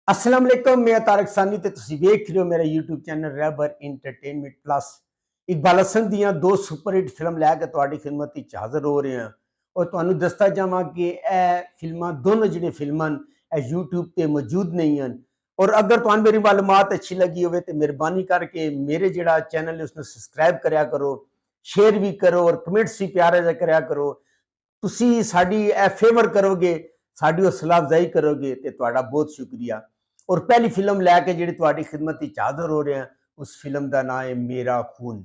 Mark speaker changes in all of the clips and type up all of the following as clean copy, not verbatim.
Speaker 1: अस्सलाम वालेकुम, मैं तारक सानी ते तुसीं वेख रहे हो मेरा YouTube channel Rahbar entertainment plus. Iqbal Hasan दियां दो सुपरहिट फिल्म लैके तुहाडी खिदमत विच हाज़र हो रहे हैं और तुहानूं दसदा जावां कि फिल्मां दोनों जिहड़ियां फिल्मां यूट्यूब ते मौजूद नहीं हैं। और अगर तुहानूं मेरी मालूमात अच्छी लगी होवे तो मेहरबानी करके मेरे जिहड़ा चैनल है उसनूं सब्सक्राइब करया करो, शेयर भी करो और कमेंट्स भी प्यारे जिहा करया करो। तुसीं साडी फेवर करोगे, साडी हौसला अफजाई करोगे तो तुहाडा बहुत शुक्रिया। और पहली फिल्म लैके जिहड़ी तुहाडी खिदमत विच हाज़र हो रहे हैं उस फिल्म का नाम है मेरा खून।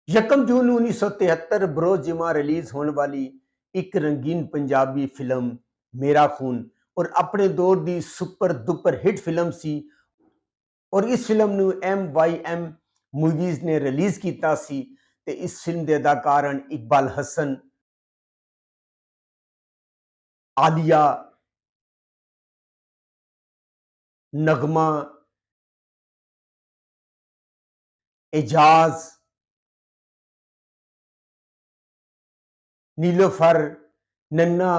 Speaker 1: 1 जून 1973 बरोज़ जिमा रिलीज होने वाली एक रंगीन पंजाबी फिल्म मेरा खून और अपने दौर की सुपर दुपर हिट फिल्म सी। और इस फिल्म नूं MYM मूवीज़ ने रिलीज़ कीता सी ते इस फिल्म के अदाकार इकबाल हसन, आलिया, नगमा, एजाज, नीलोफर, नन्ना,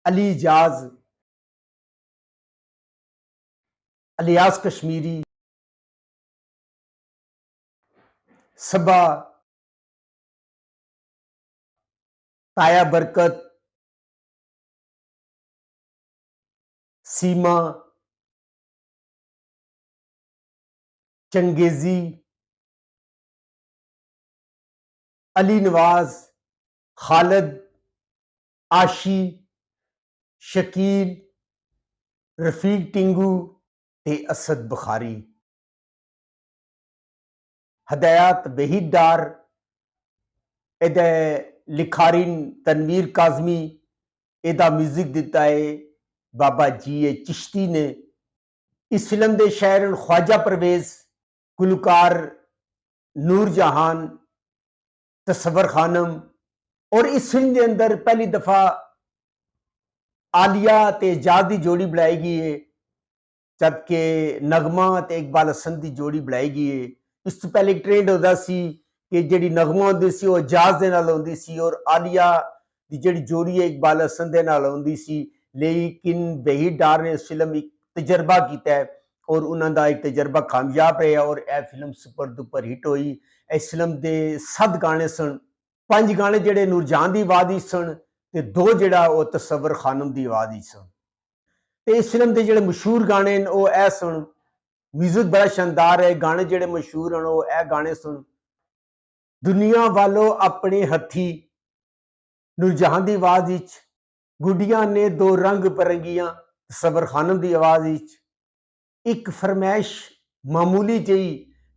Speaker 1: अली जाज, अलियास कश्मीरी, सबा, ताया बरकत, सीमा, चंगेजी, अली नवाज, खालिद, आशी, शकील, रफीक टिंगू ते असद बुखारी। हदायत वहीद डार, एदा लिखारीन तनवीर काजमी, एदा म्यूजिक दिता है बाबा जी चिश्ती ने। इस फिल्म के शायर ख्वाजा परवेज, गुलकार नूर जहान, तसव्वुर खानम। और इस फिल्म के अंदर पहली दफा आलिया ते एजाज की जोड़ी बनाई गई है, जबकि नगमा ते इकबाल हसन की जोड़ी बनाई गई है। इस तो पहले एक ट्रेंड होता सी कि जिहड़ी नगमा होंदी सी वो एजाज दे नाल होंदी सी और आलिया की जिहड़ी जोड़ी है इकबाल हसन दे नाल होंदी सी। लेकिन वहीद डार ने इस फिल्म एक तजर्बा किया है और उन्हों का एक तजर्बा कामयाब रहा और यह फिल्म सुपर डुपर हिट हुई। इस फिल्म के 7 गाने सन, 5 गाने जिहड़े नूरजहान की आवाज़ विच सन ते 2 जिहड़ा वो तसव्वुर खानम की आवाज़ विच सन। ते इस फिल्म के जिहड़े मशहूर गाने हैं वो ए सन, म्यूजिक बड़ा शानदार है, गाने जिहड़े मशहूर हैं वो ए गाने सन, दुनिया वालों अपने हथी नूरजहान की आवाज़ विच, गुडिया ने 2 रंग परंगियां तसव्वुर खानम की आवाज़ विच, एक फरमैश मामूली जही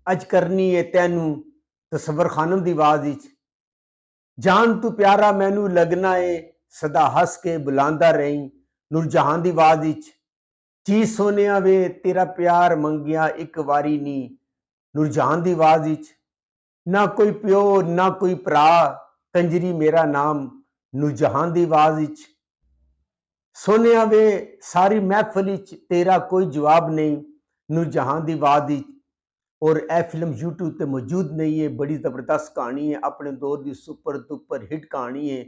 Speaker 1: अज करनी है तैनू तसव्वुर खानम की आवाज़ विच, जान तू प्यारा मैनू लगना है सदा हस के बुलांदा रही नूरजहान की आवाज़ विच, जी सोनिया वे तेरा प्यार मंगिया एक वारी नी नूरजहान की आवाज़ विच, ना कोई प्यो ना कोई भरा कंजरी मेरा नाम नूरजहान की आवाज़ विच, सोनिया वे सारी महफिल विच तेरा कोई जवाब नहीं नूरजहान की आवाज़ विच। और यह फिल्म यूट्यूब पर मौजूद नहीं है, बड़ी ज़बरदस्त कहानी है, अपने दौर की सुपर डुपर हिट कहानी है।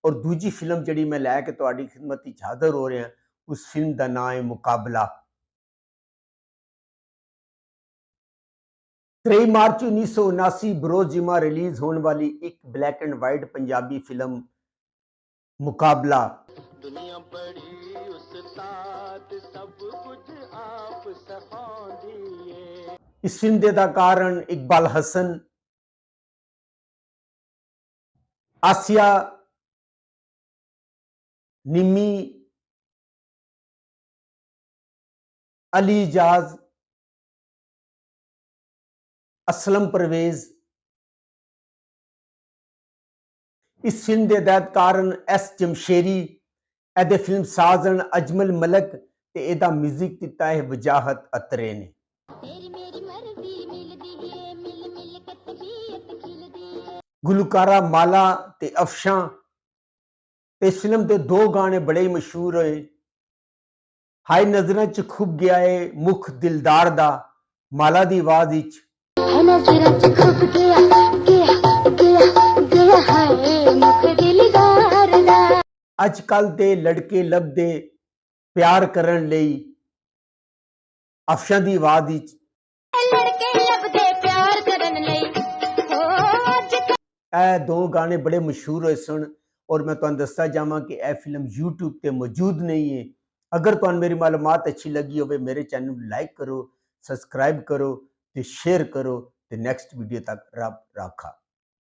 Speaker 1: और दूजी फिल्म जी मैं लैके तुहाडी खिदमत विच हाज़र हो रहा उस फिल्म का नाम है मुकाबला। 23 मार्च 1979 बरोज़ जिमा रिलीज होने वाली एक black and white Punjabi film मुकाबला। दुनिया बड़ी उस्ताद सब कुछ आप सिखांदी। इस फिल्म के अदाकार इकबाल हसन, आसिया, निमी, अली जाज, असलम परवेज। इस फिल्म के हदायतकार S जमशेरी, एदे फिल्म साज अजमल मलक ते एदा म्यूजिक दिता है वजाहत अतरे ने। गुलकारा माला ते अफशां। इस फिल्म के 2 गाने बड़े ही मशहूर होए, हाय नजरां च खुब गया है मुख दिलदार दा माला दी आवाज़ विच, नजरां च खुब गया गया गया गया हाय मुख दिलदार ਅੱਜ ਕੱਲ ਦੇ ਲੜਕੇ ਲੱਭਦੇ ਪਿਆਰ ਕਰਨ ਲਈ ਅਫਸ਼ਾਂ ਦੀ ਆਵਾਜ਼ ਵਿੱਚ
Speaker 2: ਲੜਕੇ ਲੱਭਦੇ ਪਿਆਰ ਕਰਨ ਲਈ ਹੋ ਅੱਜ
Speaker 1: ਇਹ ਦੋ ਗਾਣੇ ਬੜੇ ਮਸ਼ਹੂਰ ਹੋਏ ਸਨ ਔਰ ਮੈਂ ਤੁਹਾਨੂੰ ਦੱਸਦਾ ਜਾਵਾਂ ਕਿ ਇਹ ਫਿਲਮ YouTube ਤੇ ਮੌਜੂਦ ਨਹੀਂ ਹੈ। ਅਗਰ ਤੁਹਾਨੂੰ ਮੇਰੀ ਮਾਲੂਮਾਤ ਅੱਛੀ ਲੱਗੀ ਹੋਵੇ ਮੇਰੇ ਚੈਨਲ ਨੂੰ ਲਾਈਕ ਕਰੋ, ਸਬਸਕ੍ਰਾਈਬ ਕਰੋ ਤੇ ਸ਼ੇਅਰ ਕਰੋ ਤੇ ਨੈਕਸਟ ਵੀਡੀਓ ਤੱਕ ਰੱਬ ਰਾਖਾ।